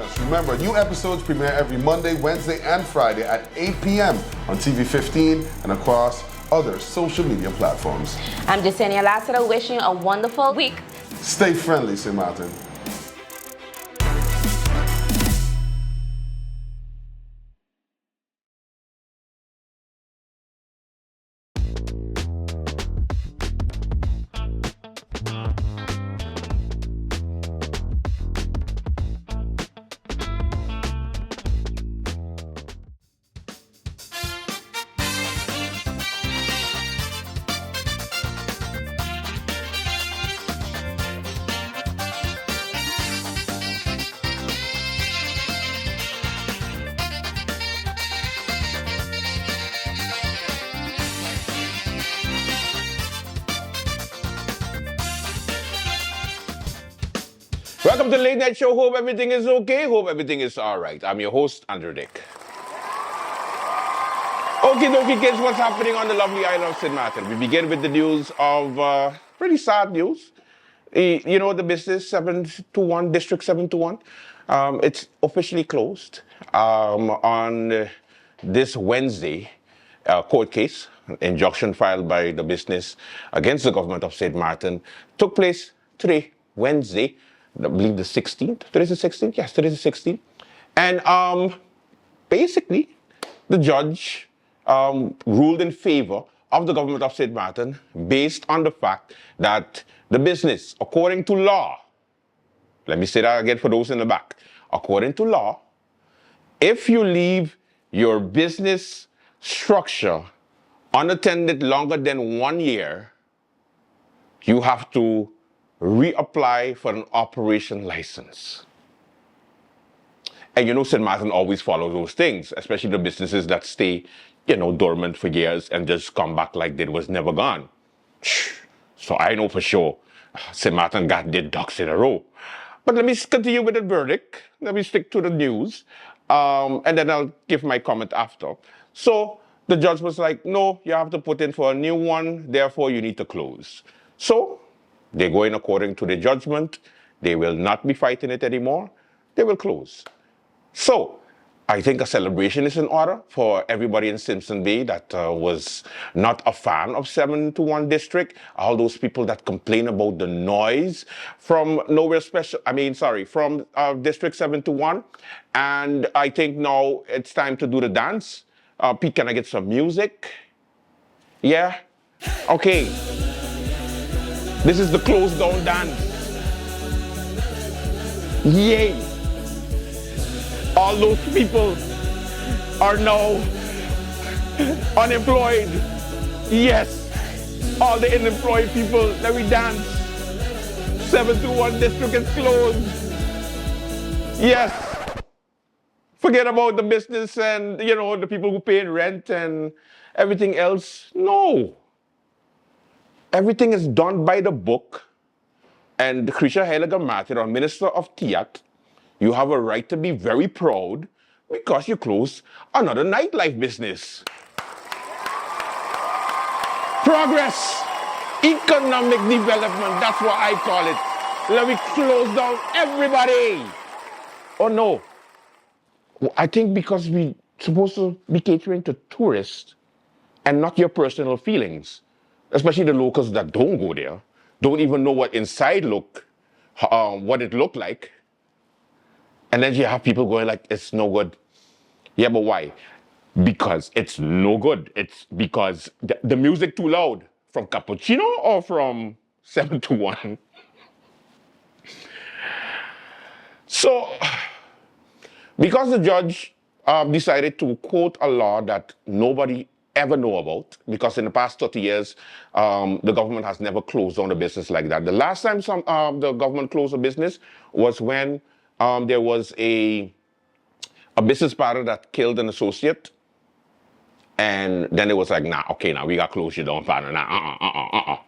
us. Remember, new episodes premiere every Monday, Wednesday, and Friday at 8 p.m. on TV 15 and across other social media platforms. I'm Jasenia Lassiter, wishing you a wonderful week. Stay friendly, St. Martin. Welcome to the Late Night Show. Hope everything is okay. Hope everything is all right. I'm your host, Andrew Dick. Okie dokie, kids, what's happening on the lovely island of St. Martin? We begin with the news of pretty sad news. You know, the business 721, District 721, it's officially closed on this Wednesday. Court case, injunction filed by the business against the government of St. Martin, took place today, Wednesday. I believe the 16th. Today's the 16th? Yes, today's the 16th. And basically, the judge ruled in favor of the government of St. Martin based on the fact that the business, according to law, let me say that again for those in the back, according to law, if you leave your business structure unattended longer than 1 year, you have to reapply for an operation license. And you know, St. Martin always follows those things, especially the businesses that stay, you know, dormant for years and just come back like they was never gone. So I know for sure St. Martin got their ducks in a row. But let me continue with the verdict. Let me stick to the news. And then I'll give my comment after. So the judge was like, no, you have to put in for a new one, therefore you need to close. So they're going according to the judgment. They will not be fighting it anymore. They will close. So I think a celebration is in order for everybody in Simpson Bay that was not a fan of 721 District. All those people that complain about the noise from from District 721. And I think now it's time to do the dance. Pete, can I get some music? Yeah? Okay. This is the close down dance. Yay! All those people are now unemployed. Yes! All the unemployed people, let me dance. 721 District is closed. Yes! Forget about the business and, you know, the people who pay rent and everything else. No! Everything is done by the book. And Krisha Heilige our Minister of Tiat, you have a right to be very proud because you closed another nightlife business. Progress, economic development, that's what I call it. Let me close down everybody. Oh no. I think because we're supposed to be catering to tourists and not your personal feelings. Especially the locals that don't go there, don't even know what inside what it looked like. And then you have people going like, it's no good. Yeah, but why? Because it's no good. It's because the music too loud. From Cappuccino or from 721? So, because the judge decided to quote a law that nobody ever know about, because in the past 30 years, the government has never closed down a business like that. The last time the government closed a business was when there was a business partner that killed an associate, and then it was like, nah, okay, now we got to close you down, partner. Nah,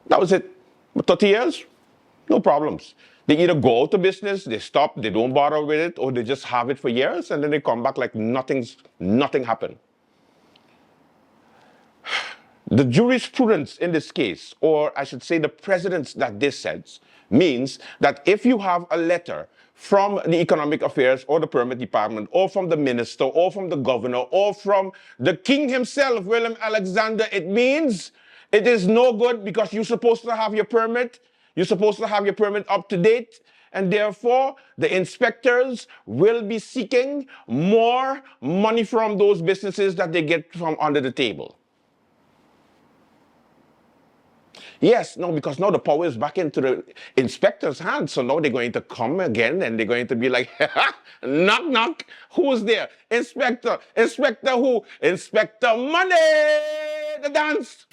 That was it. But 30 years, no problems. They either go out of business, they stop, they don't bother with it, or they just have it for years, and then they come back like nothing happened. The jurisprudence in this case, or I should say the precedents that this sets, means that if you have a letter from the Economic Affairs or the Permit Department or from the minister or from the governor or from the king himself, William Alexander, it means it is no good because you're supposed to have your permit. You're supposed to have your permit up to date. And therefore, the inspectors will be seeking more money from those businesses that they get from under the table. Yes, no, because now the power is back into the inspector's hands. So now they're going to come again and they're going to be like, knock, knock. Who's there? Inspector. Inspector who? Inspector Money. The dance.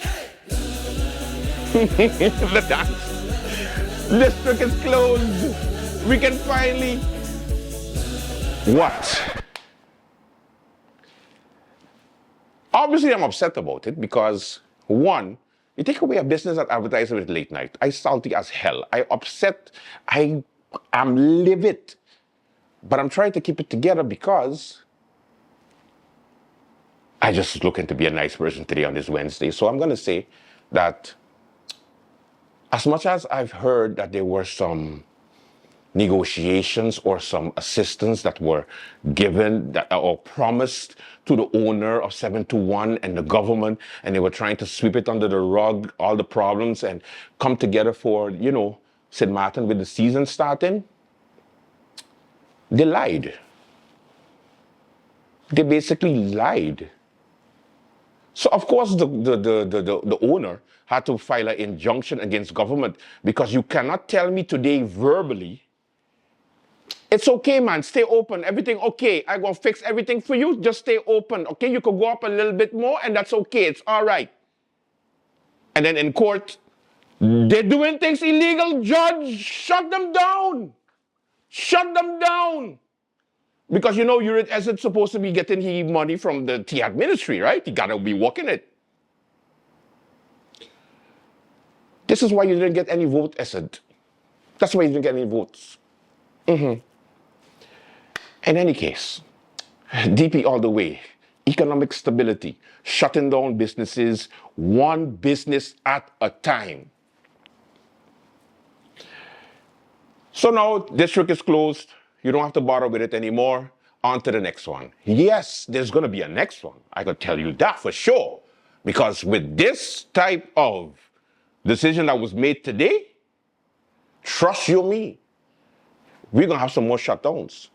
The dance. District is closed. We can finally... What? Obviously, I'm upset about it because, one, you take away a business that advertises with late night. I salty as hell. I upset. I am livid. But I'm trying to keep it together because I just looking to be a nice person today on this Wednesday. So I'm going to say that as much as I've heard that there were some negotiations or some assistance that were given or promised to the owner of 721 and the government, and they were trying to sweep it under the rug, all the problems, and come together for, you know, St. Martin with the season starting, they lied. They basically lied. So of course the owner had to file an injunction against government because you cannot tell me today verbally, it's okay, man, stay open, everything okay, I'm going to fix everything for you, just stay open, okay? You could go up a little bit more and that's okay, it's all right. And then in court, they're doing things illegal, judge, shut them down. Shut them down. Because you know, Uric Esed's supposed to be getting money from the Tiat ministry, right? He got to be working it. This is why you didn't get any vote, Esed. That's why you didn't get any votes. In any case, DP all the way. Economic stability, shutting down businesses, one business at a time. So now district is closed. You don't have to bother with it anymore. On to the next one. Yes, there's going to be a next one. I can tell you that for sure. Because with this type of decision that was made today, trust you me, we're going to have some more shutdowns.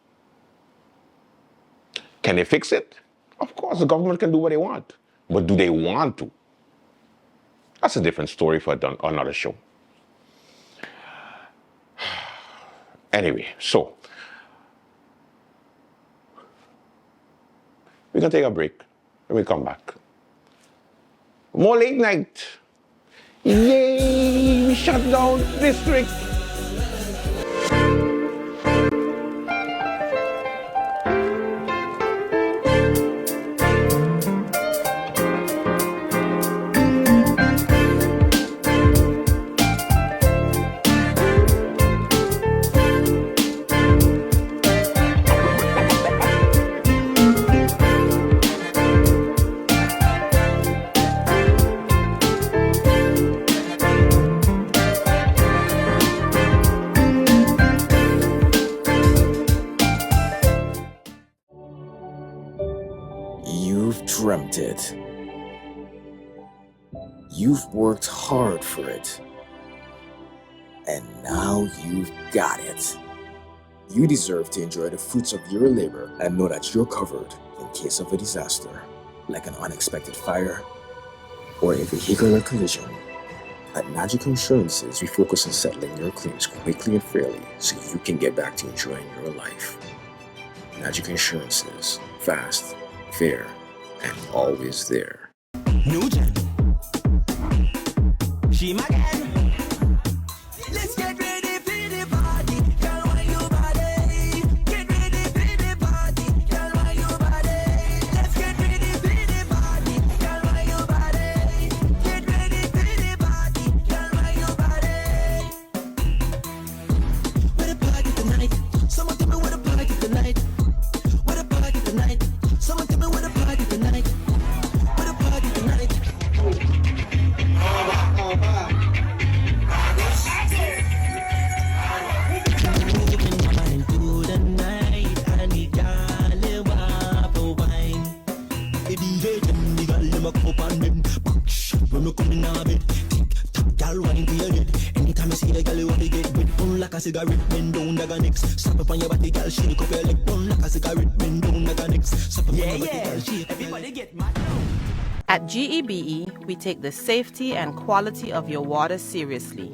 Can they fix it? Of course, the government can do what they want. But do they want to? That's a different story for another show. Anyway, so we're going to take a break and we come back. More late night. Yay! We shut down district. You've dreamt it. You've worked hard for it. And now you've got it. You deserve to enjoy the fruits of your labor and know that you're covered in case of a disaster, like an unexpected fire or a vehicular collision. At Magic Insurances, we focus on settling your claims quickly and fairly so you can get back to enjoying your life. Magic Insurances, fast, fair, and always there. New Gen. She my gang. Let's get ready for the party. Girl, why your body? Get ready for the party. Girl, why your body? Let's get ready for the party. Girl, why your body? Get ready for the party. Girl, why your body? Where the party tonight? Someone tell me where the party tonight. Where the party tonight? Someone tell me where the party tonight. Where the party tonight? girl wine to your head. Anytime you see the girl, you want to get with. Burn like a cigarette, bend down, dagger next. Slap up on your body, girl, shake up your leg. Burn like a cigarette, bend down, dagger next. Slap up on your body, girl, shake up your leg. Everybody get mad. At GEBE, we take the safety and quality of your water seriously.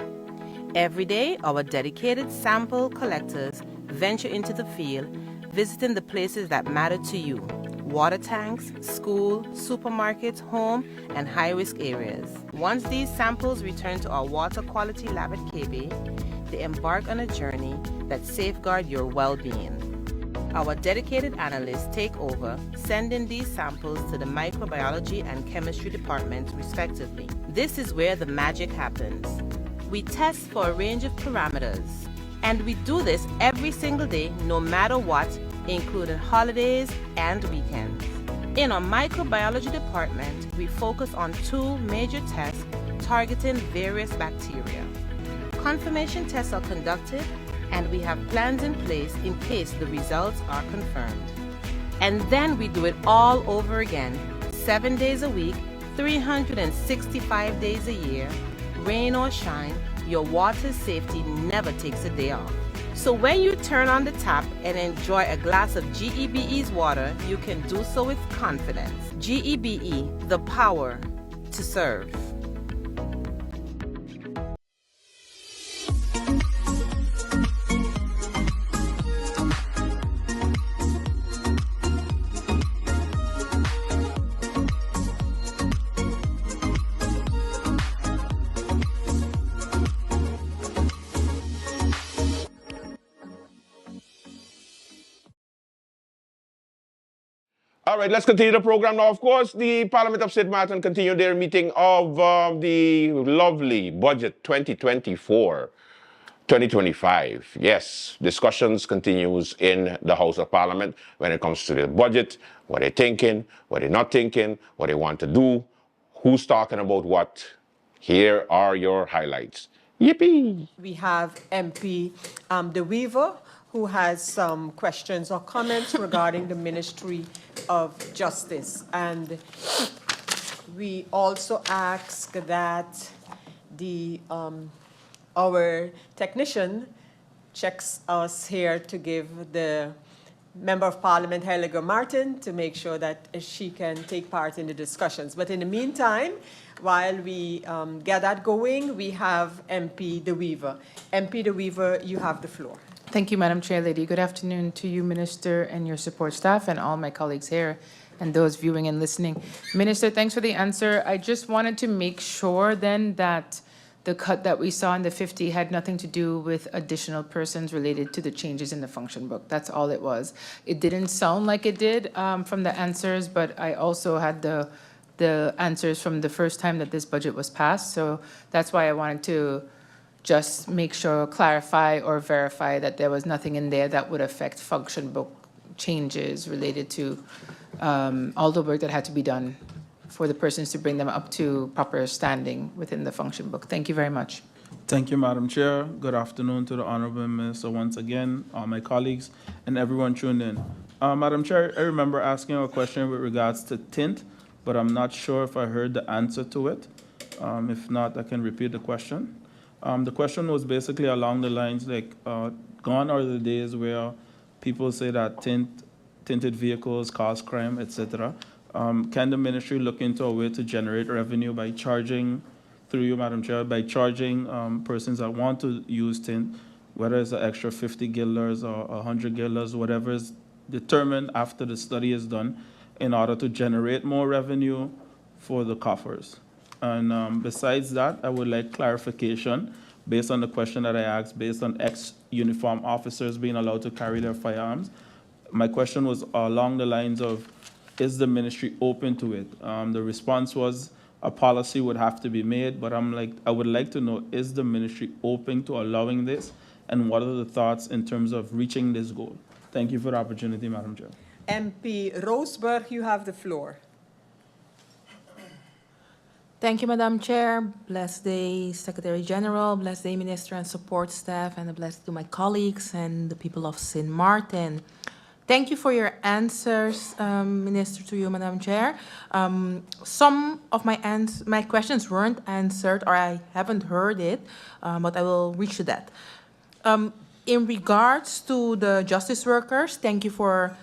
Every day, our dedicated sample collectors venture into the field, visiting the places that matter to you: water tanks, school, supermarkets, home, and high-risk areas. Once these samples return to our water quality lab at KB, they embark on a journey that safeguards your well-being. Our dedicated analysts take over, sending these samples to the microbiology and chemistry department, respectively. This is where the magic happens. We test for a range of parameters, and we do this every single day, no matter what, including holidays and weekends. In our microbiology department, we focus on 2 major tests targeting various bacteria. Confirmation tests are conducted, and we have plans in place in case the results are confirmed. And then we do it all over again, 7 days a week, 365 days a year. Rain or shine, your water safety never takes a day off. So when you turn on the tap and enjoy a glass of GEBE's water, you can do so with confidence. GEBE, the power to serve. All right, let's continue the program now. Of course, the Parliament of St. Martin continued their meeting of the lovely budget 2024-2025. Yes, discussions continues in the House of Parliament when it comes to the budget, what they're thinking, what they're not thinking, what they want to do, who's talking about what. Here are your highlights. Yippee! We have MP De Weaver, who has some questions or comments regarding the Ministry of Justice. And we also ask that our technician checks us here to give the Member of Parliament, Heliger Martin, to make sure that she can take part in the discussions. But in the meantime, while we get that going, we have MP De Weaver. MP De Weaver, you have the floor. Thank you, Madam Chair Lady. Good afternoon to you, Minister, and your support staff, and all my colleagues here, and those viewing and listening. Minister, thanks for the answer. I just wanted to make sure then that the cut that we saw in the 50 had nothing to do with additional persons related to the changes in the function book. That's all it was. It didn't sound like it did from the answers, but I also had the answers from the first time that this budget was passed. So that's why I wanted to just make sure, clarify or verify that there was nothing in there that would affect function book changes related to all the work that had to be done for the persons to bring them up to proper standing within the function book. Thank you very much. Thank you, Madam Chair. Good afternoon to the Honorable Minister once again, all my colleagues, and everyone tuned in. Madam Chair, I remember asking a question with regards to tint, but I'm not sure if I heard the answer to it. If not, I can repeat the question. The question was basically along the lines like, gone are the days where people say that tinted vehicles cause crime, etc. Can the ministry look into a way to generate revenue by charging, through you, Madam Chair, by charging persons that want to use tint, whether it's an extra 50 guilders or 100 guilders, whatever is determined after the study is done, in order to generate more revenue for the coffers? And besides that, I would like clarification based on the question that I asked, based on ex-uniform officers being allowed to carry their firearms. My question was along the lines of, is the ministry open to it? The response was a policy would have to be made, but I would like to know, is the ministry open to allowing this? And what are the thoughts in terms of reaching this goal? Thank you for the opportunity, Madam Chair. MP Roseberg, you have the floor. Thank you, Madam Chair. Blessed day, Secretary General. Blessed day, Minister and support staff, and a blessed to my colleagues and the people of St. Martin. Thank you for your answers, Minister, to you, Madam Chair. Some of my questions weren't answered, or I haven't heard it, but I will reach to that. In regards to the justice workers, thank you for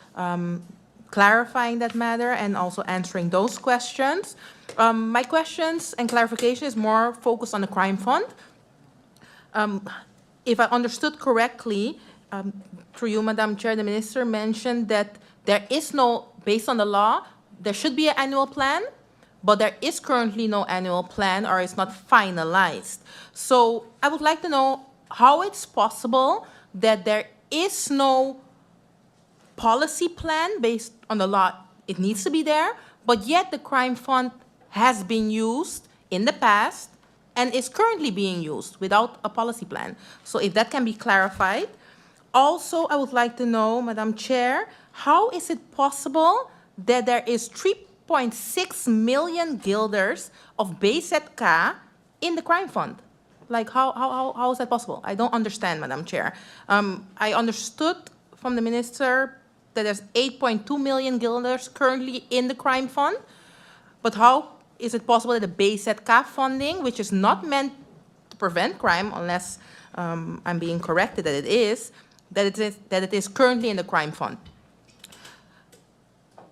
clarifying that matter and also answering those questions. My questions and clarification is more focused on the crime fund. If I understood correctly, through you, Madam Chair, the Minister mentioned that there is no, based on the law, there should be an annual plan, but there is currently no annual plan or it's not finalized. So I would like to know how it's possible that there is no policy plan based on the law. It needs to be there, but yet the crime fund has been used in the past and is currently being used without a policy plan. So if that can be clarified. Also, I would like to know, Madam Chair, how is it possible that there is 3.6 million guilders of BZK in the crime fund? Like, how is that possible? I don't understand, Madam Chair. I understood from the Minister that there's 8.2 million guilders currently in the crime fund, but how is it possible that the BZK funding, which is not meant to prevent crime, unless I'm being corrected that it is currently in the crime fund?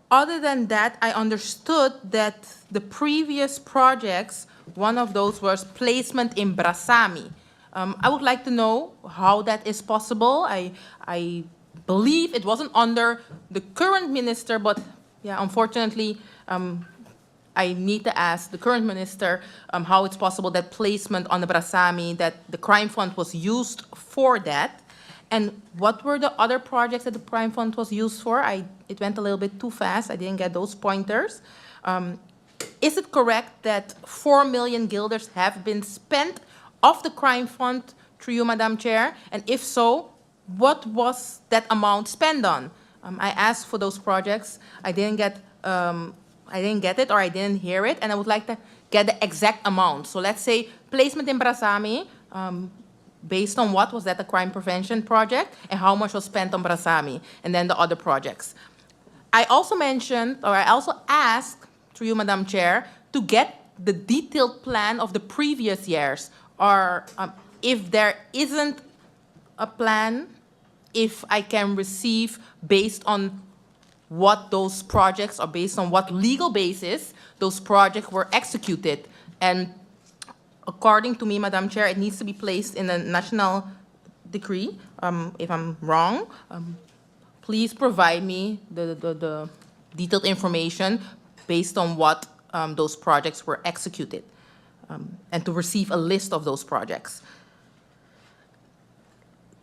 Other than that, I understood that the previous projects, one of those was placement in Brasami. I would like to know how that is possible. I believe it wasn't under the current minister, but yeah, unfortunately, I need to ask the current minister how it's possible that placement on the Brasami, that the crime fund was used for that. And what were the other projects that the crime fund was used for? It went a little bit too fast. I didn't get those pointers. Is it correct that 4 million guilders have been spent off the crime fund through you, Madam Chair? And if so, what was that amount spent on? I asked for those projects. I didn't get it, or I didn't hear it, and I would like to get the exact amount. So let's say placement in Brasami, based on what was that a crime prevention project, and how much was spent on Brasami, and then the other projects. I also mentioned, or I also asked, through you, Madam Chair, to get the detailed plan of the previous years, or if there isn't a plan, if I can receive based on what those projects, or based on what legal basis those projects were executed. And according to me, Madam Chair, it needs to be placed in a national decree. If I'm wrong, please provide me the detailed information based on what those projects were executed, and to receive a list of those projects.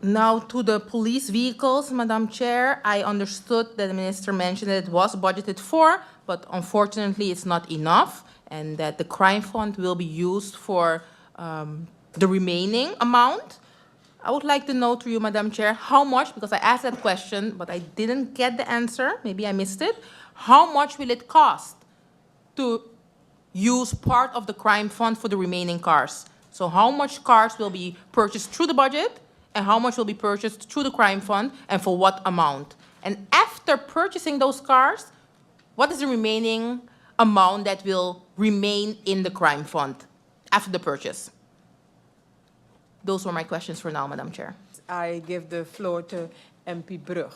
Now to the police vehicles, Madam Chair, I understood that the minister mentioned that it was budgeted for, but unfortunately it's not enough, and that the crime fund will be used for the remaining amount. I would like to know through you, Madam Chair, how much, because I asked that question, but I didn't get the answer, maybe I missed it. How much will it cost to use part of the crime fund for the remaining cars? So how much cars will be purchased through the budget, and how much will be purchased through the crime fund, and for what amount? And after purchasing those cars, what is the remaining amount that will remain in the crime fund after the purchase? Those were my questions for now, Madam Chair. I give the floor to MP Brug.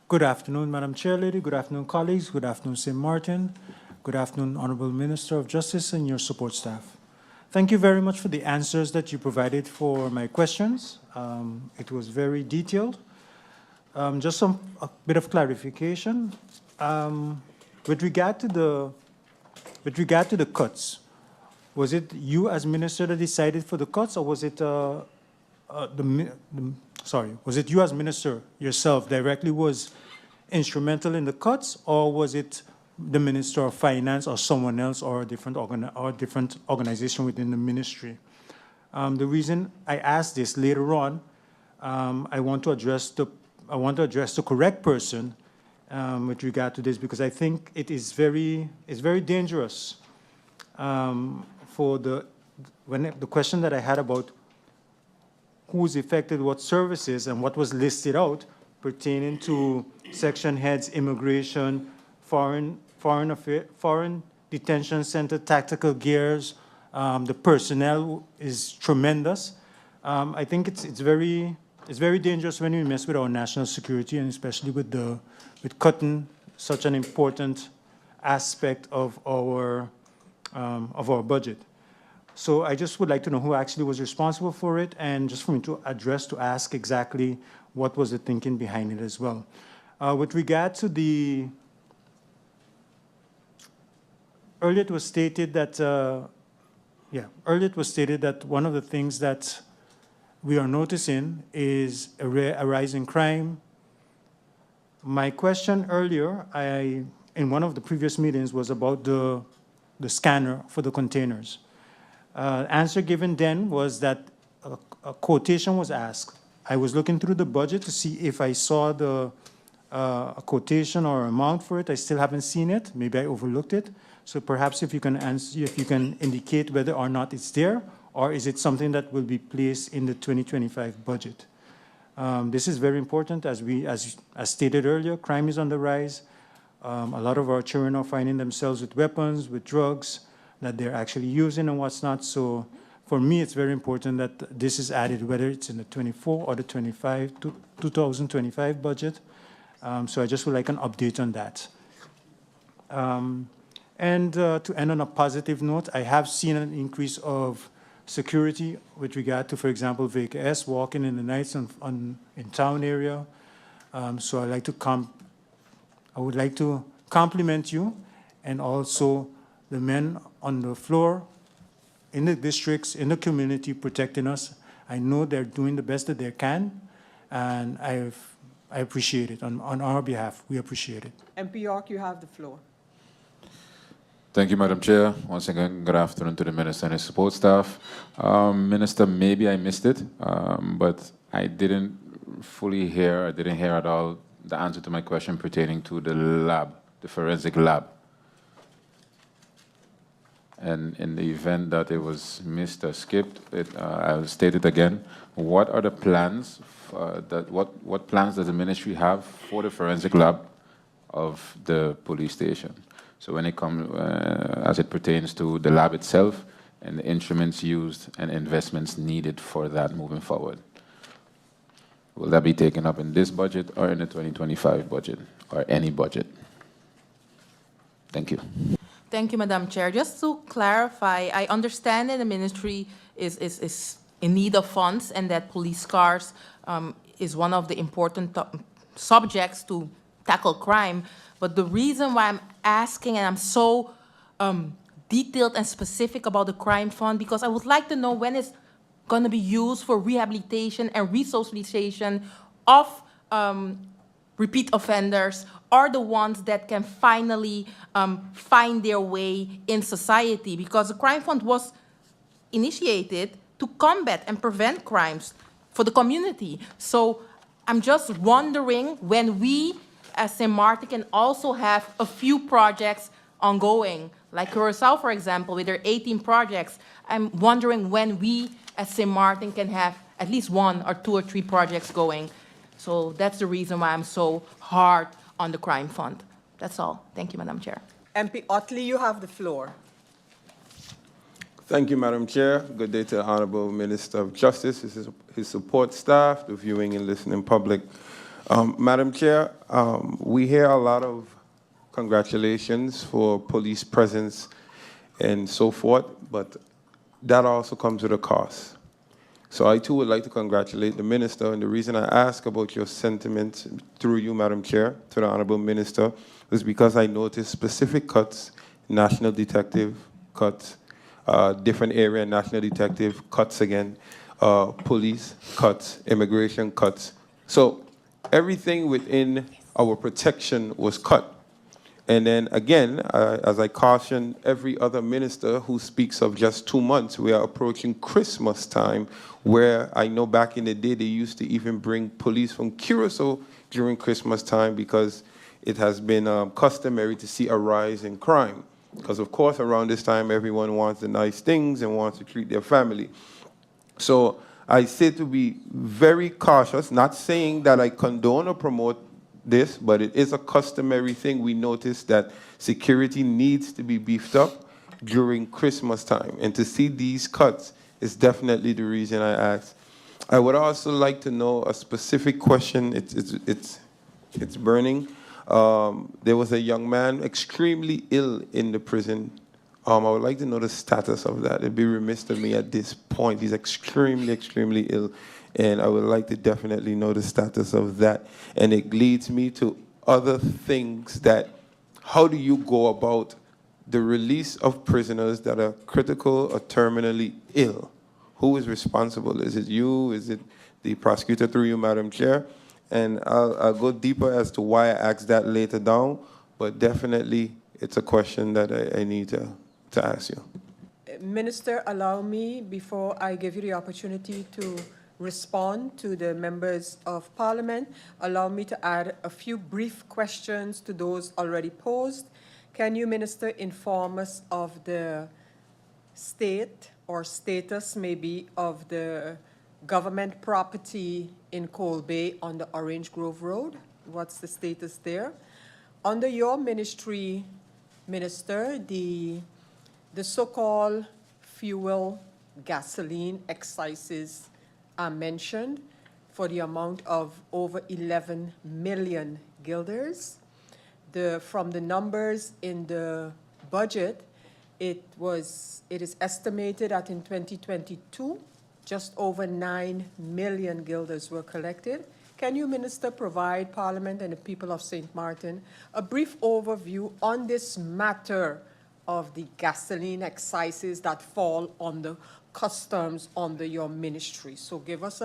Good afternoon, Madam Chair Lady. Good afternoon, colleagues. Good afternoon, St. Martin. Good afternoon, Honorable Minister of Justice and your support staff. Thank you very much for the answers that you provided for my questions. It was very detailed. Just a bit of clarification. With regard to the cuts, was it you as minister that decided for the cuts, or was it was it you as minister yourself directly was instrumental in the cuts, or was it the Minister of Finance or someone else, or a different organization within the ministry? The reason I ask this later on, I want to address the correct person with regard to this, because I think it is very dangerous for the question that I had about who's affected, what services, and what was listed out pertaining to section heads, immigration, foreign detention center, tactical gears. The personnel is tremendous. I think it's very dangerous when we mess with our national security, and especially with cutting such an important aspect of our budget. So I just would like to know who actually was responsible for it, and just for me to ask exactly what was the thinking behind it as well. With regard to earlier it was stated that one of the things that we are noticing is a rise in crime. My question earlier, in one of the previous meetings, was about the scanner for the containers. Answer given then was that a quotation was asked. I was looking through the budget to see if I saw a quotation or amount for it. I still haven't seen it. Maybe I overlooked it. So perhaps if you can indicate whether or not it's there, or is it something that will be placed in the 2025 budget? This is very important. As stated earlier, crime is on the rise. A lot of our children are finding themselves with weapons, with drugs that they're actually using and what's not. So for me, it's very important that this is added, whether it's in the 24 or the 2025 budget. So I just would like an update on that. And to end on a positive note, I have seen an increase of security with regard to, for example, VKS walking in the nights in town area. So I would like to compliment you, and also the men on the floor, in the districts, in the community, protecting us. I know they're doing the best that they can, and I appreciate it. On our behalf, we appreciate it. MP York, you have the floor. Thank you, Madam Chair. Once again, good afternoon to the Minister and his support staff. Minister, maybe I missed it, but I didn't fully hear, I didn't hear at all the answer to my question pertaining to the lab, the forensic lab. And in the event that it was missed or skipped, I'll state it again. What are the plans, what plans does the ministry have for the forensic lab of the police station? So when it comes, as it pertains to the lab itself and the instruments used and investments needed for that moving forward. Will that be taken up in this budget or in the 2025 budget or any budget? Thank you. Thank you, Madam Chair. Just to clarify, I understand that the ministry is in need of funds and that police cars is one of the important subjects to tackle crime. But the reason why I'm asking, and I'm so detailed and specific about the crime fund, because I would like to know when it's going to be used for rehabilitation and resocialization of repeat offenders, are the ones that can finally find their way in society. Because the crime fund was initiated to combat and prevent crimes for the community. So I'm just wondering when we, as St. Martin, can also have a few projects ongoing, like Curacao, for example, with their 18 projects. I'm wondering when we, as St. Martin, can have at least 1 or 2 or 3 projects going. So that's the reason why I'm so hard on the crime fund. That's all. Thank you, Madam Chair. MP Otley, you have the floor. Thank you, Madam Chair. Good day to the Honorable Minister of Justice, his support staff, the viewing and listening public. Madam Chair, we hear a lot of congratulations for police presence and so forth, but that also comes with a cost. So I too would like to congratulate the Minister, and the reason I ask about your sentiment through you, Madam Chair, to the Honorable Minister, is because I noticed specific cuts, National Detective cuts, different area, National Detective cuts again, police cuts, immigration cuts. So everything within our protection was cut. And then again, as I caution every other minister who speaks of just 2 months, we are approaching Christmas time, where I know back in the day they used to even bring police from Curacao during Christmas time because it has been customary to see a rise in crime. Because of course around this time everyone wants the nice things and wants to treat their family. So I say to be very cautious, not saying that I condone or promote this, but it is a customary thing. We notice that security needs to be beefed up during Christmas time. And to see these cuts is definitely the reason I asked. I would also like to know a specific question. It's burning. There was a young man extremely ill in the prison. I would like to know the status of that. It'd be remiss of me at this point. He's extremely, extremely ill. And I would like to definitely know the status of that. And it leads me to other things that, how do you go about the release of prisoners that are critical or terminally ill? Who is responsible? Is it you? Is it the prosecutor through you, Madam Chair? And I'll go deeper as to why I asked that later down, but definitely it's a question that I need to ask you. Minister, allow me, before I give you the opportunity to respond to the members of Parliament, allow me to add a few brief questions to those already posed. Can you, Minister, inform us of the state or status maybe of the government property in Coal Bay on the Orange Grove Road? What's the status there? Under your ministry, Minister, the so-called fuel gasoline excises are mentioned for the amount of over 11 million guilders. From the numbers in the budget, it is estimated that in 2022, just over 9 million guilders were collected. Can you, Minister, provide Parliament and the people of St. Martin a brief overview on this matter of the gasoline excises that fall under customs under your ministry? So give us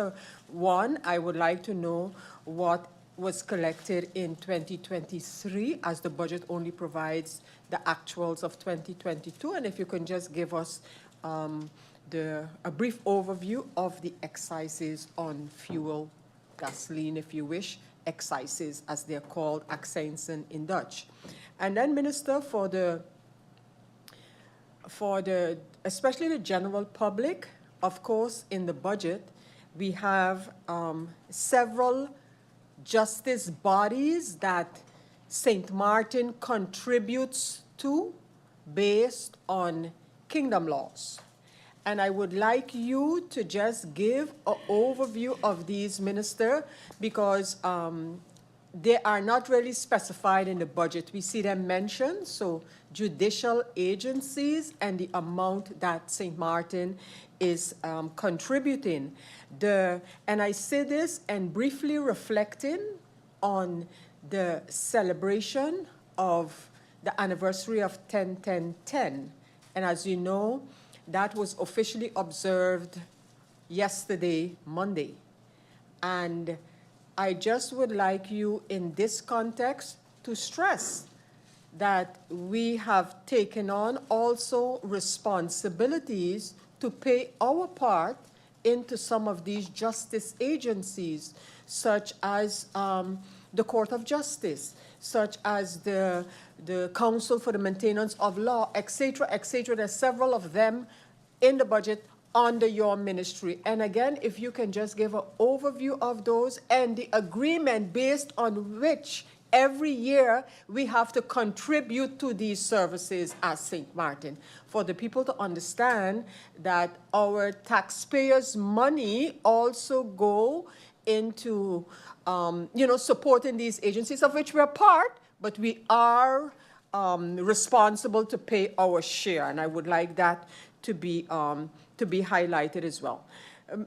one. I would like to know what was collected in 2023, as the budget only provides the actuals of 2022. And if you can just give us a brief overview of the excises on fuel, gasoline, if you wish, excises, as they're called, accijnsen in Dutch. And then, Minister, for the especially the general public, of course, in the budget, we have several justice bodies that St. Martin contributes to based on kingdom laws. And I would like you to just give an overview of these, Minister, because they are not really specified in the budget. We see them mentioned, so judicial agencies and the amount that St. Martin is contributing. And I say this and briefly reflecting on the celebration of the anniversary of 10-10-10. And as you know, that was officially observed yesterday, Monday. And I just would like you in this context to stress that we have taken on also responsibilities to pay our part into some of these justice agencies, such as the Court of Justice, such as the Council for the Maintenance of Law, etc., etc. There's several of them in the budget under your ministry. And again, if you can just give an overview of those and the agreement based on which every year we have to contribute to these services as St. Martin, for the people to understand that our taxpayers' money also go into supporting these agencies, of which we're part, but we are responsible to pay our share. And I would like that to be highlighted as well.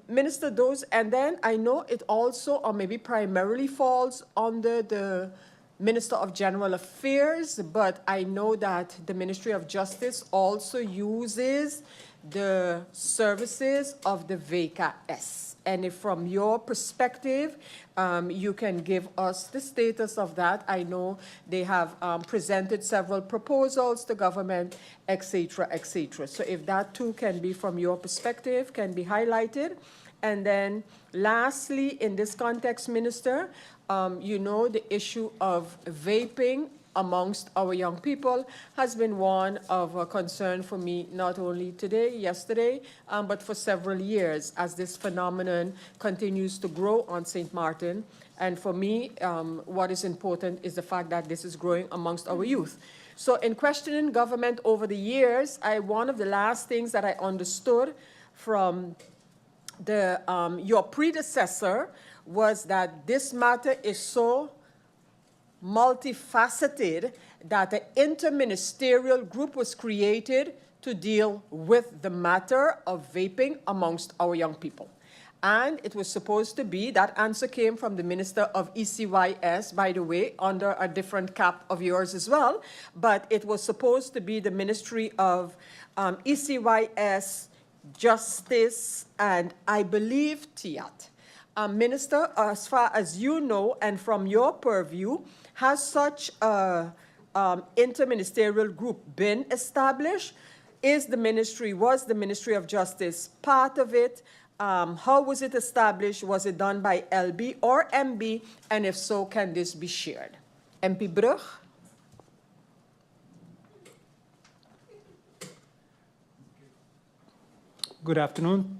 Minister, those, and then I know it also, or maybe primarily falls under the Minister of General Affairs, but I know that the Ministry of Justice also uses the services of the VKS. And if from your perspective, you can give us the status of that. I know they have presented several proposals to government, etc., etc. So if that too can be from your perspective, can be highlighted. And then lastly, in this context, Minister, the issue of vaping amongst our young people has been one of concern for me, not only today, yesterday, but for several years as this phenomenon continues to grow on St. Martin. And for me, what is important is the fact that this is growing amongst our youth. So in questioning government over the years, one of the last things that I understood from your predecessor was that this matter is so multifaceted that an interministerial group was created to deal with the matter of vaping amongst our young people. And it was supposed to be, that answer came from the Minister of ECYS, by the way, under a different cap of yours as well, but it was supposed to be the Ministry of ECYS, Justice, and I believe TIAT. Minister, as far as you know and from your purview, has such a interministerial group been established? Was the Ministry of Justice part of it? How was it established? Was it done by LB or MB? And if so, can this be shared? MP Brug? Good afternoon.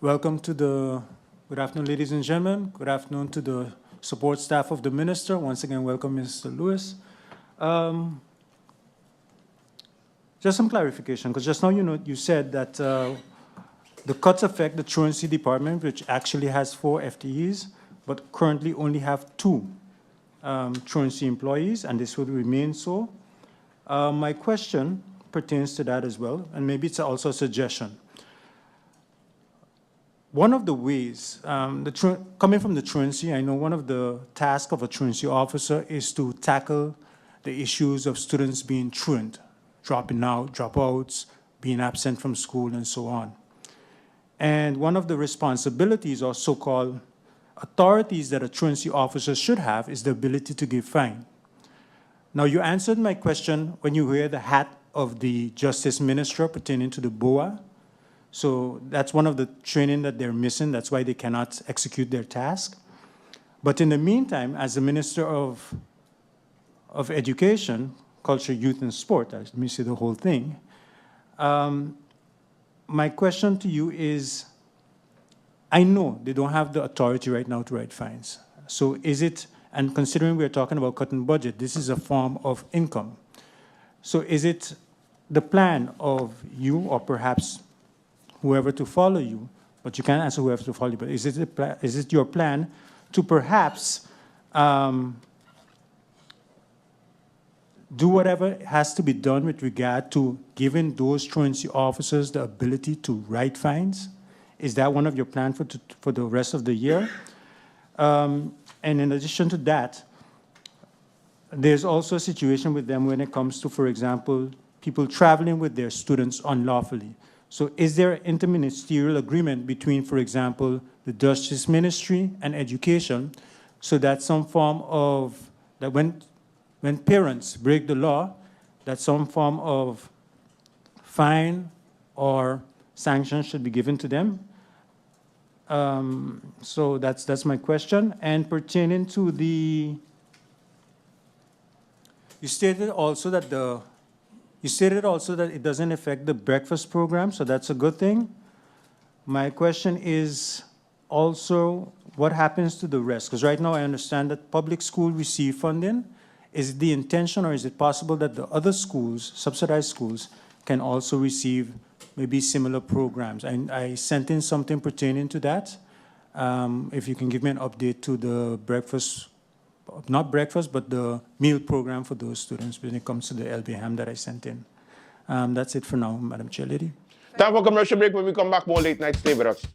Good afternoon, ladies and gentlemen. Good afternoon to the support staff of the minister. Once again, welcome, Mr. Lewis. Just some clarification, because just now you said that the cuts affect the truancy department, which actually has 4 FTEs, but currently only have 2 truancy employees, and this will remain so. My question pertains to that as well, and maybe it's also a suggestion. One of the ways, coming from the truancy, I know one of the tasks of a truancy officer is to tackle the issues of students being truant, dropping out, dropouts, being absent from school, and so on. And one of the responsibilities or so-called authorities that a truancy officer should have is the ability to give fine. Now, you answered my question when you wear the hat of the Justice Minister pertaining to the BOA. So that's one of the training that they're missing. That's why they cannot execute their task. But in the meantime, as the Minister of Education, Culture, Youth, and Sport, let me say the whole thing, my question to you is, I know they don't have the authority right now to write fines. So is it, and considering we're talking about cutting budget, this is a form of income. So is it the plan of you, or perhaps whoever to follow you, but you can't answer whoever to follow you, but is it your plan to perhaps do whatever has to be done with regard to giving those truancy officers the ability to write fines? Is that one of your plans for the rest of the year? And in addition to that, there's also a situation with them when it comes to, for example, people traveling with their students unlawfully. So is there an interministerial agreement between, for example, the Justice Ministry and Education, so that some form of, that when parents break the law, that some form of fine or sanction should be given to them? So that's my question. And pertaining to you stated also that it doesn't affect the breakfast program, so that's a good thing. My question is also, what happens to the rest? Because right now I understand that public schools receive funding. Is it the intention, or is it possible that the other schools, subsidized schools, can also receive maybe similar programs? I sent in something pertaining to that. If you can give me an update to the breakfast, not breakfast, but the meal program for those students when it comes to the LBHAM that I sent in. That's it for now, Madam Chair Lady. Time for commercial break. When we come back, more late night. Stay with us.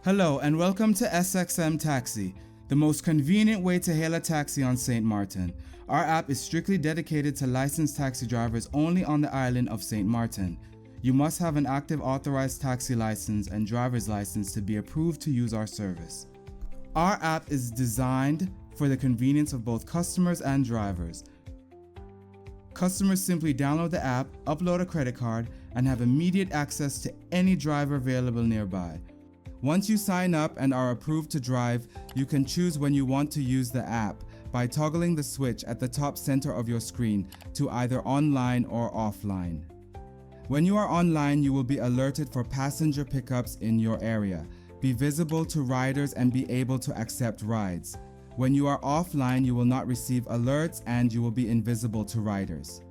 Hello and welcome to SXM Taxi, the most convenient way to hail a taxi on St. Martin. Our app is strictly dedicated to licensed taxi drivers only on the island of St. Martin. You must have an active authorized taxi license and driver's license to be approved to use our service. Our app is designed for the convenience of both customers and drivers. Customers simply download the app, upload a credit card, and have immediate access to any driver available nearby. Once you sign up and are approved to drive, you can choose when you want to use the app by toggling the switch at the top center of your screen to either online or offline. When you are online, you will be alerted for passenger pickups in your area, be visible to riders, and be able to accept rides. When you are offline, you will not receive alerts and you will be invisible to riders.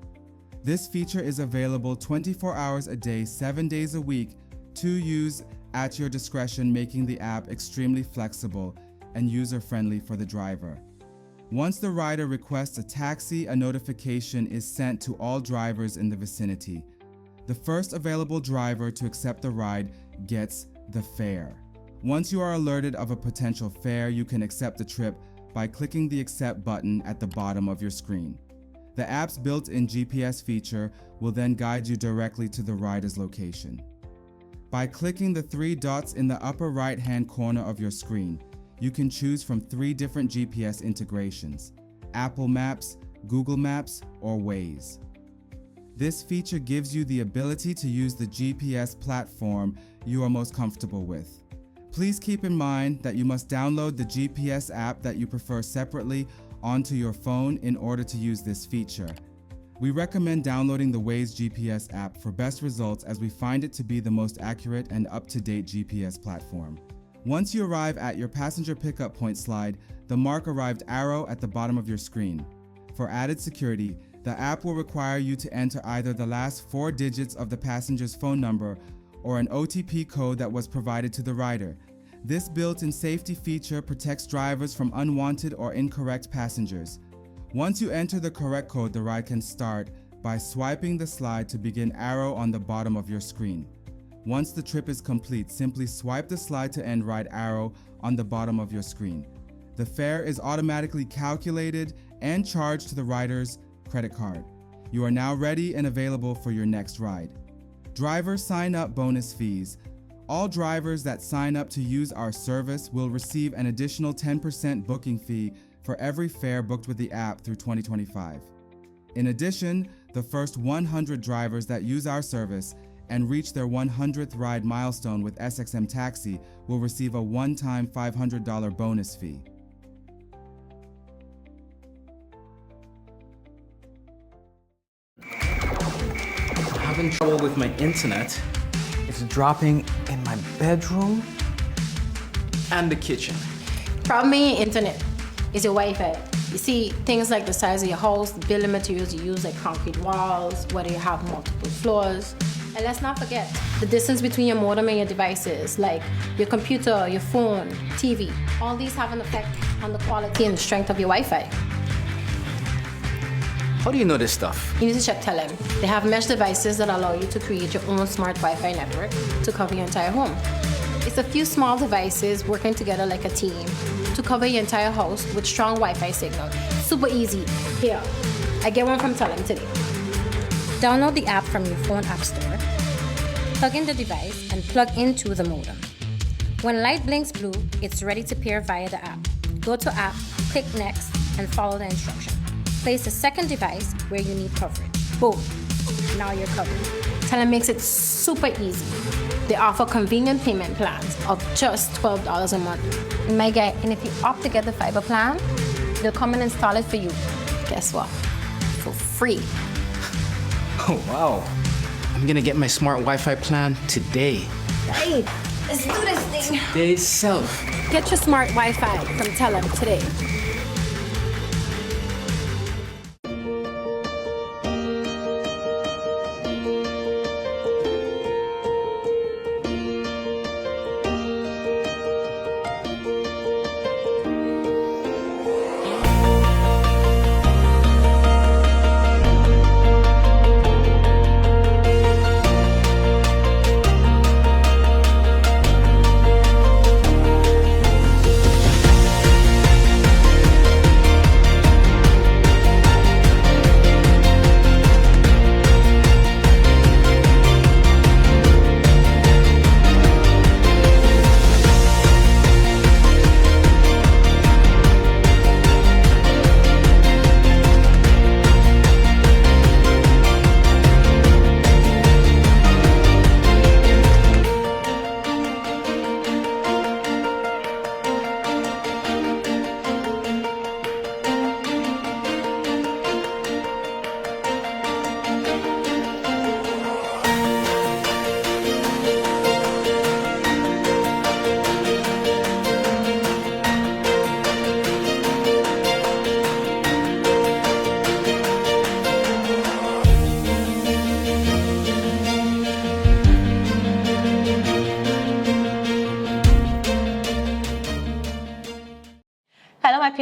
This feature is available 24 hours a day, 7 days a week to use at your discretion, making the app extremely flexible and user-friendly for the driver. Once the rider requests a taxi, a notification is sent to all drivers in the vicinity. The first available driver to accept the ride gets the fare. Once you are alerted of a potential fare, you can accept the trip by clicking the Accept button at the bottom of your screen. The app's built-in GPS feature will then guide you directly to the rider's location. By clicking the 3 dots in the upper right-hand corner of your screen, you can choose from 3 different GPS integrations: Apple Maps, Google Maps, or Waze. This feature gives you the ability to use the GPS platform you are most comfortable with. Please keep in mind that you must download the GPS app that you prefer separately onto your phone in order to use this feature. We recommend downloading the Waze GPS app for best results, as we find it to be the most accurate and up-to-date GPS platform. Once you arrive at your passenger pickup point slide, the Mark Arrived arrow at the bottom of your screen. For added security, the app will require you to enter either the last 4 digits of the passenger's phone number or an OTP code that was provided to the rider. This built-in safety feature protects drivers from unwanted or incorrect passengers. Once you enter the correct code, the ride can start by swiping the slide to begin arrow on the bottom of your screen. Once the trip is complete, simply swipe the slide to end ride arrow on the bottom of your screen. The fare is automatically calculated and charged to the rider's credit card. You are now ready and available for your next ride. Driver sign-up bonus fees. All drivers that sign up to use our service will receive an additional 10% booking fee for every fare booked with the app through 2025. In addition, the first 100 drivers that use our service and reach their 100th ride milestone with SXM Taxi will receive a one-time $500 bonus fee. Having trouble with my internet. It's dropping in my bedroom and the kitchen. Problem in your internet is your Wi-Fi. You see, things like the size of your house, the building materials you use, like concrete walls, whether you have multiple floors. And let's not forget the distance between your modem and your devices, like your computer, your phone, TV. All these have an effect on the quality and the strength of your Wi-Fi. How do you know this stuff? You need to check Telem. They have mesh devices that allow you to create your own smart Wi-Fi network to cover your entire home. It's a few small devices working together like a team to cover your entire house with strong Wi-Fi signal. Super easy. Here, I get one from Telem today. Download the app from your phone app store, plug in the device, and plug into the modem. When light blinks blue, it's ready to pair via the app. Go to app, click next, and follow the instruction. Place the second device where you need coverage. Boom, now you're covered. Telem makes it super easy. They offer convenient payment plans of just $12 a month. My guy, and if you opt to get the fiber plan, they'll come and install it for you. Guess what? For free. Oh, wow. I'm gonna get my smart Wi-Fi plan today. Hey, let's do this thing. Today itself. Get your smart Wi-Fi from Telem today.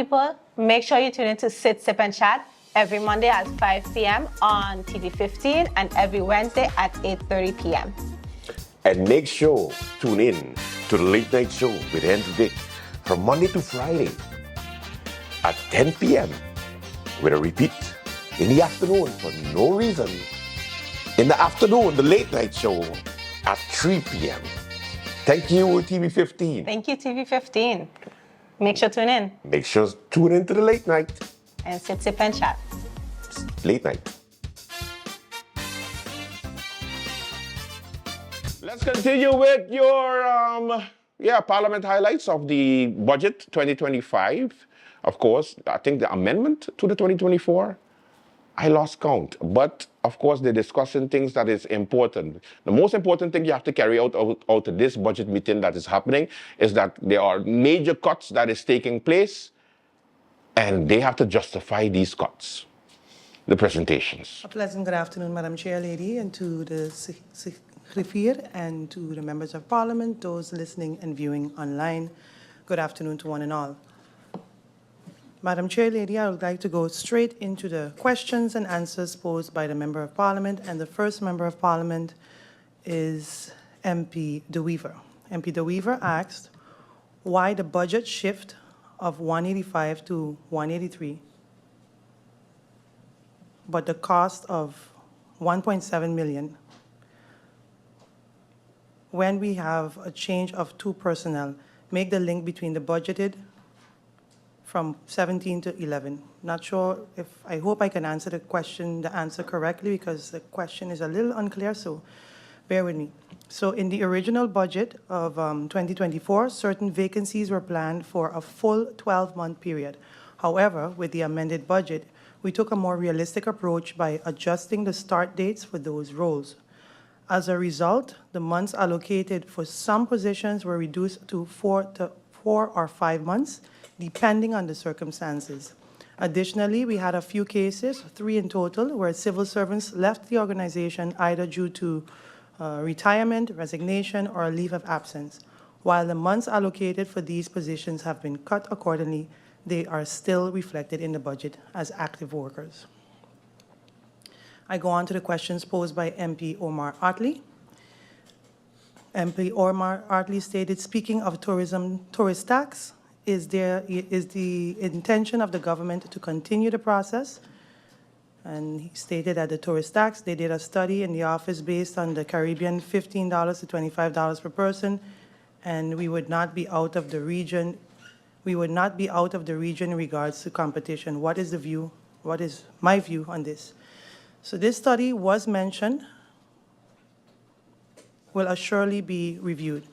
people, make sure you tune in to Sit, Sip, and Chat every Monday at 5 p.m. on TV 15 and every Wednesday at 8:30 p.m. And make sure tune in to the Late Night Show with Andrew Dick from Monday to Friday at 10 p.m. with a repeat in the afternoon for no reason. In the afternoon, the Late Night Show at 3 p.m. Thank you, TV 15. Thank you, TV 15. Make sure to tune in Make sure to tune in to the Late Night. and Sit, Sip, and Chat. Late Night. Let's continue with your Parliament highlights of the budget 2025. Of course, I think the amendment to the 2024, I lost count. But of course, they're discussing things that is important. The most important thing you have to carry out of this budget meeting that is happening is that there are major cuts that is taking place, and they have to justify these cuts. The presentations. A pleasant good afternoon, Madam Chair Lady, and to the Secretary and to the members of Parliament, those listening and viewing online. Good afternoon to one and all. Madam Chair Lady, I would like to go straight into the questions and answers posed by the Member of Parliament, and the first Member of Parliament is MP De Wever. MP De Wever asked why the budget shift of 185 to 183, but the cost of 1.7 million when we have a change of 2 personnel, make the link between the budgeted from 17 to 11. Not sure if, I hope I can answer the answer correctly, because the question is a little unclear, so bear with me. So in the original budget of 2024, certain vacancies were planned for a full 12-month period. However, with the amended budget, we took a more realistic approach by adjusting the start dates for those roles. As a result, the months allocated for some positions were reduced to 4 or 5 months, depending on the circumstances. Additionally, we had a few cases, 3 in total, where civil servants left the organization either due to retirement, resignation, or a leave of absence. While the months allocated for these positions have been cut accordingly, they are still reflected in the budget as active workers. I go on to the questions posed by MP Omar Otley. MP Omar Otley stated, speaking of tourist tax, is the intention of the government to continue the process? And he stated that the tourist tax, they did a study in the office based on the Caribbean, $15 to $25 per person, and we would not be out of the region. We would not be out of the region in regards to competition. What is the view? What is my view on this? So this study was mentioned, will assuredly be reviewed,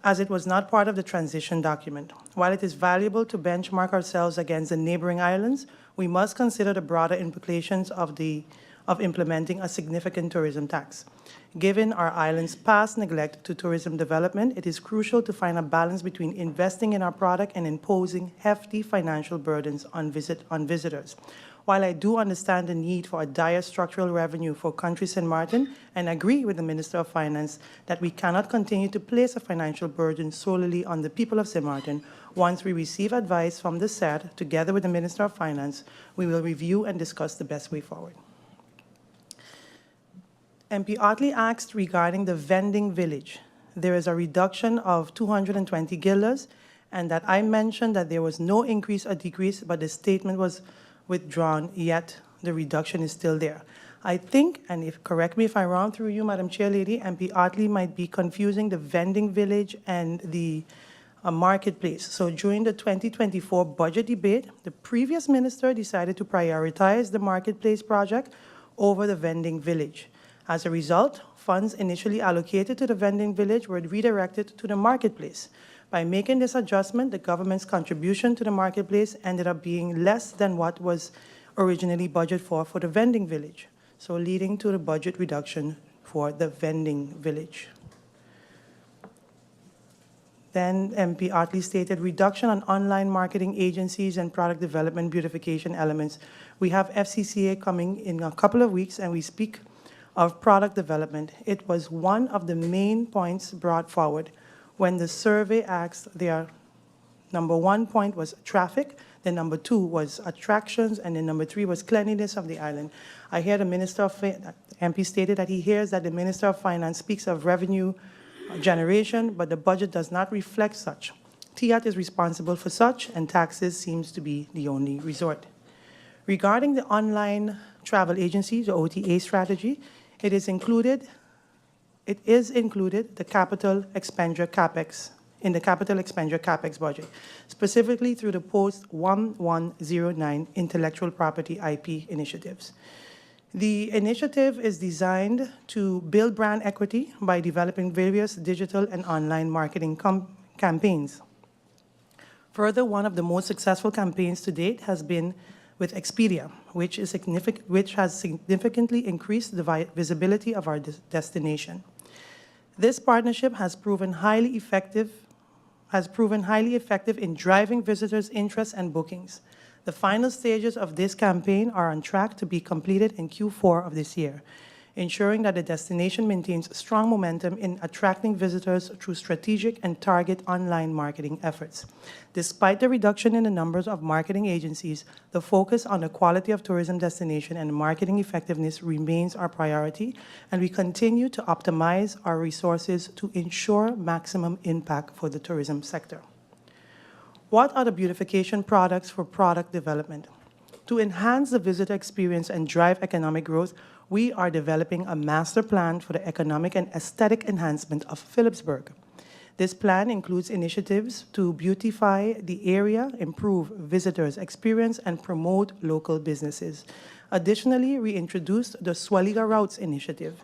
as it was not part of the transition document. While it is valuable to benchmark ourselves against the neighboring islands, we must consider the broader implications of implementing a significant tourism tax. Given our island's past neglect to tourism development, it is crucial to find a balance between investing in our product and imposing hefty financial burdens on visitors. While I do understand the need for a dire structural revenue for country St. Martin and agree with the Minister of Finance that we cannot continue to place a financial burden solely on the people of St. Martin, once we receive advice from the SED, together with the Minister of Finance, we will review and discuss the best way forward. MP Otley asked regarding the vending village. There is a reduction of 220 guilders, and that I mentioned that there was no increase or decrease, but the statement was withdrawn, yet the reduction is still there. I think, and correct me if I'm wrong through you, Madam Chair Lady, MP Otley might be confusing the vending village and the marketplace. So during the 2024 budget debate, the previous minister decided to prioritize the marketplace project over the vending village. As a result, funds initially allocated to the vending village were redirected to the marketplace. By making this adjustment, the government's contribution to the marketplace ended up being less than what was originally budgeted for the vending village, so leading to the budget reduction for the vending village. Then MP Otley stated reduction on online marketing agencies and product development beautification elements. We have FCCA coming in a couple of weeks, and we speak of product development. It was one of the main points brought forward when the survey asked their Number 1 point was traffic, then number 2 was attractions, and then number 3 was cleanliness of the island. I hear the Minister of MP stated that he hears that the Minister of Finance speaks of revenue generation, but the budget does not reflect such. TIAT is responsible for such, and taxes seems to be the only resort. Regarding the online travel agency, the OTA strategy, it is included the capital expenditure CapEx in the capital expenditure CapEx budget, specifically through the post-1109 intellectual property IP initiatives. The initiative is designed to build brand equity by developing various digital and online marketing campaigns. Further, one of the most successful campaigns to date has been with Expedia, which has significantly increased the visibility of our destination. This partnership has proven highly effective in driving visitors' interest and bookings. The final stages of this campaign are on track to be completed in Q4 of this year, ensuring that the destination maintains strong momentum in attracting visitors through strategic and target online marketing efforts. Despite the reduction in the numbers of marketing agencies, the focus on the quality of tourism destination and marketing effectiveness remains our priority, and we continue to optimize our resources to ensure maximum impact for the tourism sector. What are the beautification products for product development? To enhance the visitor experience and drive economic growth, we are developing a master plan for the economic and aesthetic enhancement of Philipsburg. This plan includes initiatives to beautify the area, improve visitors' experience, and promote local businesses. Additionally, we introduced the Swaliga Routes initiative,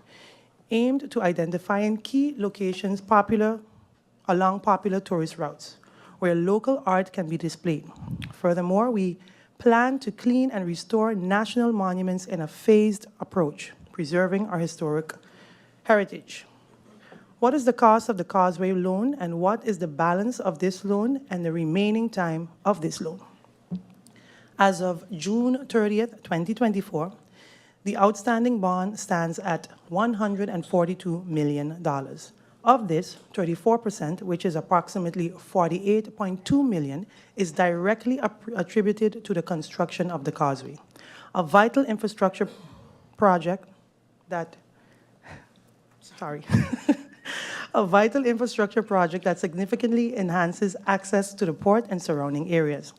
aimed to identifying key locations along popular tourist routes, where local art can be displayed. Furthermore, we plan to clean and restore national monuments in a phased approach, preserving our historic heritage. What is the cost of the Causeway loan, and what is the balance of this loan and the remaining time of this loan? As of June 30th, 2024, the outstanding bond stands at $142 million. Of this, 34%, which is approximately $48.2 million, is directly attributed to the construction of the causeway, a vital infrastructure project that significantly enhances access to the port and surrounding areas.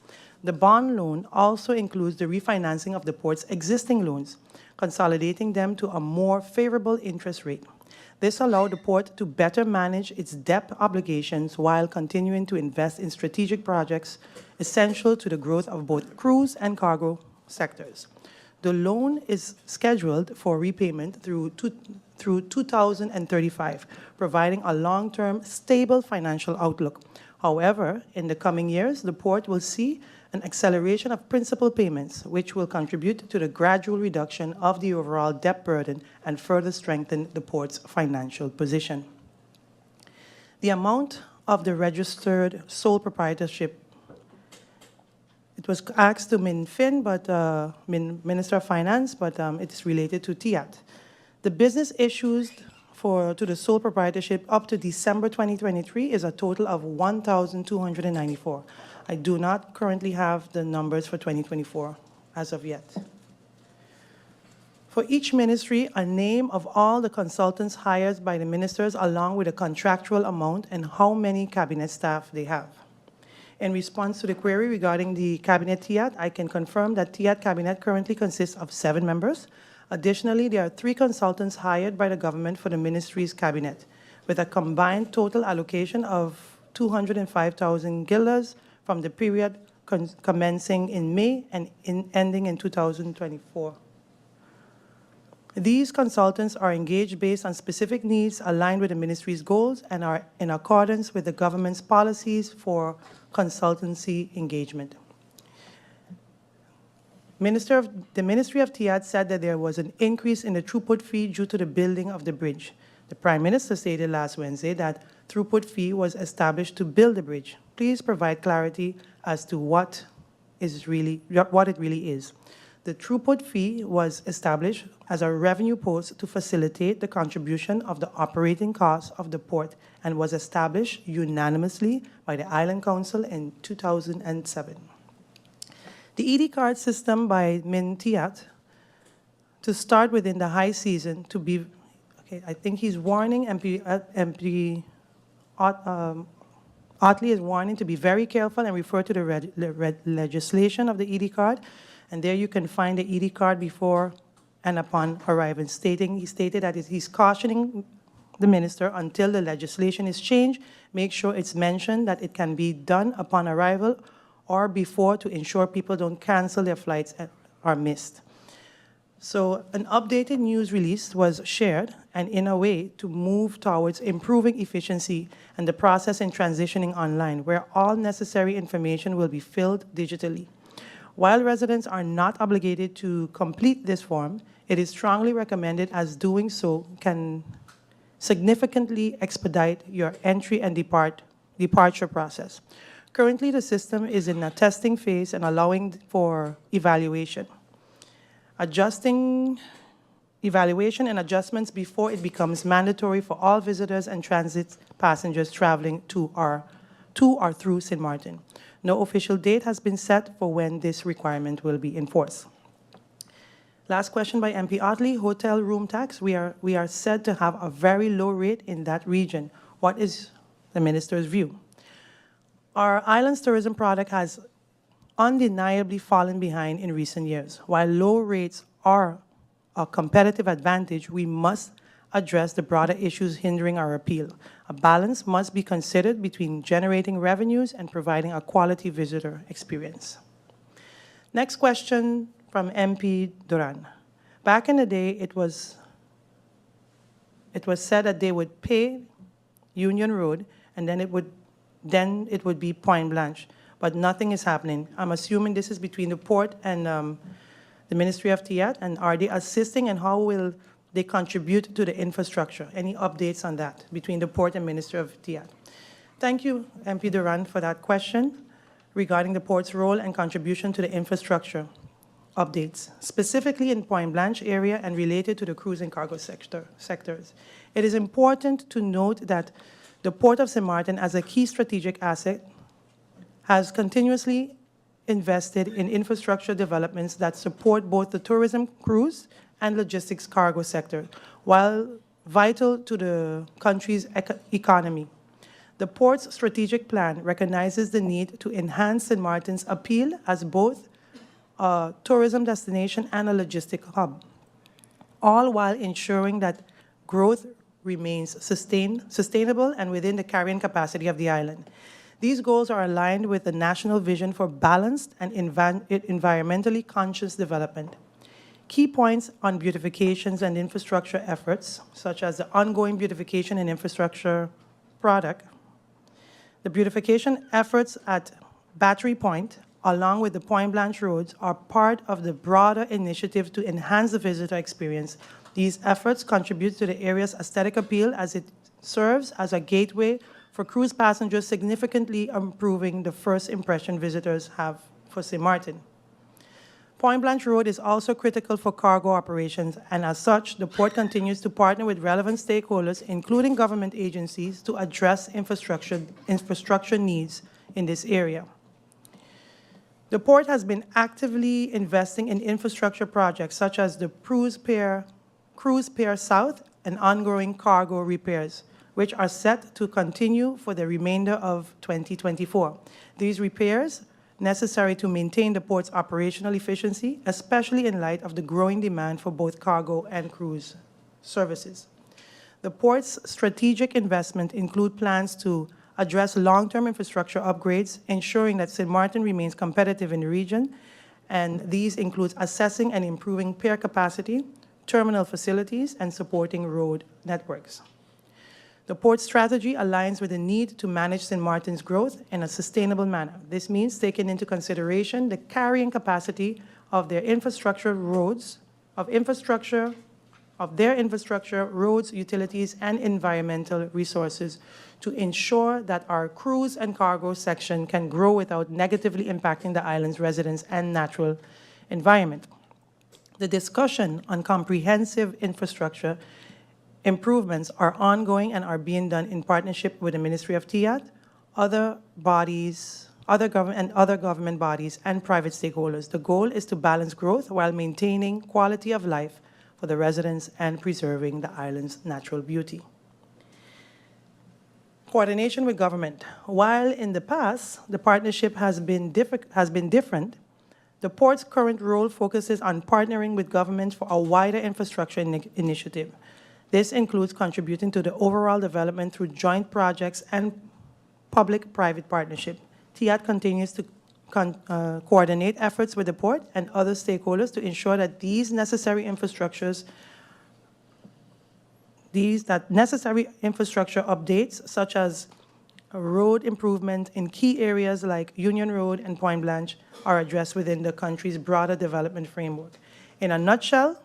The bond loan also includes the refinancing of the port's existing loans, consolidating them to a more favorable interest rate. This allowed the port to better manage its debt obligations while continuing to invest in strategic projects essential to the growth of both cruise and cargo sectors. The loan is scheduled for repayment through 2035, providing a long-term, stable financial outlook. However, in the coming years, the port will see an acceleration of principal payments, which will contribute to the gradual reduction of the overall debt burden and further strengthen the port's financial position. The amount of the registered sole proprietorship, it was asked to Minister of Finance, but it is related to TIAT. The business issues to the sole proprietorship up to December 2023 is a total of 1,294. I do not currently have the numbers for 2024 as of yet. For each ministry, a name of all the consultants hired by the ministers, along with a contractual amount and how many cabinet staff they have. In response to the query regarding the cabinet TIAT, I can confirm that TIAT cabinet currently consists of 7 members. Additionally, there are 3 consultants hired by the government for the ministry's cabinet, with a combined total allocation of 205,000 guilders from the period commencing in May and ending in 2024. These consultants are engaged based on specific needs aligned with the ministry's goals and are in accordance with the government's policies for consultancy engagement. The Ministry of TIAT said that there was an increase in the throughput fee due to the building of the bridge. The Prime Minister stated last Wednesday that throughput fee was established to build the bridge. Please provide clarity as to what it really is. The throughput fee was established as a revenue post to facilitate the contribution of the operating costs of the port and was established unanimously by the Island Council in 2007. The ED card system by Mintiat to start within the high season to be, okay, I think he's warning MP Otley is warning to be very careful and refer to the legislation of the ED card. And there you can find the ED card before and upon arrival. He stated that he's cautioning the minister until the legislation is changed, make sure it's mentioned that it can be done upon arrival or before to ensure people don't cancel their flights or missed. So an updated news release was shared and in a way to move towards improving efficiency and the process in transitioning online, where all necessary information will be filled digitally. While residents are not obligated to complete this form, it is strongly recommended as doing so can significantly expedite your entry and departure process. Currently, the system is in a testing phase and allowing for evaluation. Evaluation and adjustments before it becomes mandatory for all visitors and transit passengers traveling to or through St. Martin. No official date has been set for when this requirement will be enforced. Last question by MP Otley, hotel room tax. We are said to have a very low rate in that region. What is the minister's view? Our island's tourism product has undeniably fallen behind in recent years. While low rates are a competitive advantage, we must address the broader issues hindering our appeal. A balance must be considered between generating revenues and providing a quality visitor experience. Next question from MP Duran. Back in the day, it was said that they would pay Union Road and then it would be Point Blanche, but nothing is happening. I'm assuming this is between the port and the Ministry of TIAT, and are they assisting and how will they contribute to the infrastructure? Any updates on that between the port and Ministry of TIAT? Thank you, MP Duran, for that question regarding the port's role and contribution to the infrastructure updates, specifically in Point Blanche area and related to the cruise and cargo sectors. It is important to note that the Port of St. Martin, as a key strategic asset, has continuously invested in infrastructure developments that support both the tourism, cruise, and logistics cargo sector, while vital to the country's economy. The port's strategic plan recognizes the need to enhance St. Martin's appeal as both a tourism destination and a logistic hub, all while ensuring that growth remains sustainable and within the carrying capacity of the island. These goals are aligned with the national vision for balanced and environmentally conscious development. Key points on beautifications and infrastructure efforts, such as the ongoing beautification and infrastructure product, the beautification efforts at Battery Point, along with the Point Blanche roads, are part of the broader initiative to enhance the visitor experience. These efforts contribute to the area's aesthetic appeal as it serves as a gateway for cruise passengers, significantly improving the first impression visitors have for St. Martin. Point Blanche Road is also critical for cargo operations, and as such, the port continues to partner with relevant stakeholders, including government agencies, to address infrastructure needs in this area. The port has been actively investing in infrastructure projects such as the Cruise Pier South and ongoing cargo repairs, which are set to continue for the remainder of 2024. These repairs necessary to maintain the port's operational efficiency, especially in light of the growing demand for both cargo and cruise services. The port's strategic investment include plans to address long-term infrastructure upgrades, ensuring that St. Martin remains competitive in the region, and these include assessing and improving pier capacity, terminal facilities, and supporting road networks. The port's strategy aligns with the need to manage St. Martin's growth in a sustainable manner. This means taking into consideration the carrying capacity of their infrastructure, roads, roads, utilities, and environmental resources to ensure that our cruise and cargo section can grow without negatively impacting the island's residents and natural environment. The discussion on comprehensive infrastructure improvements are ongoing and are being done in partnership with the Ministry of TIAT, other government bodies, and private stakeholders. The goal is to balance growth while maintaining quality of life for the residents and preserving the island's natural beauty. Coordination with government. While in the past, the partnership has been different, the port's current role focuses on partnering with governments for a wider infrastructure initiative. This includes contributing to the overall development through joint projects and public-private partnership. TIAT continues to coordinate efforts with the port and other stakeholders to ensure that necessary infrastructure updates, such as road improvement in key areas like Union Road and Point Blanche, are addressed within the country's broader development framework. In a nutshell,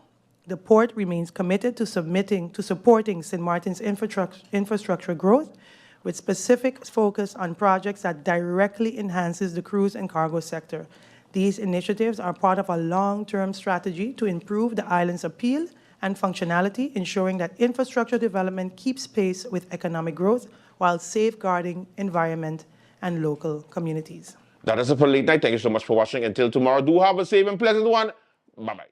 the port remains committed to supporting St. Martin's infrastructure growth, with specific focus on projects that directly enhances the cruise and cargo sector. These initiatives are part of a long-term strategy to improve the island's appeal and functionality, ensuring that infrastructure development keeps pace with economic growth while safeguarding environment and local communities. That is it for Late Night. Thank you so much for watching. Until tomorrow, do have a safe and pleasant one. Bye-bye.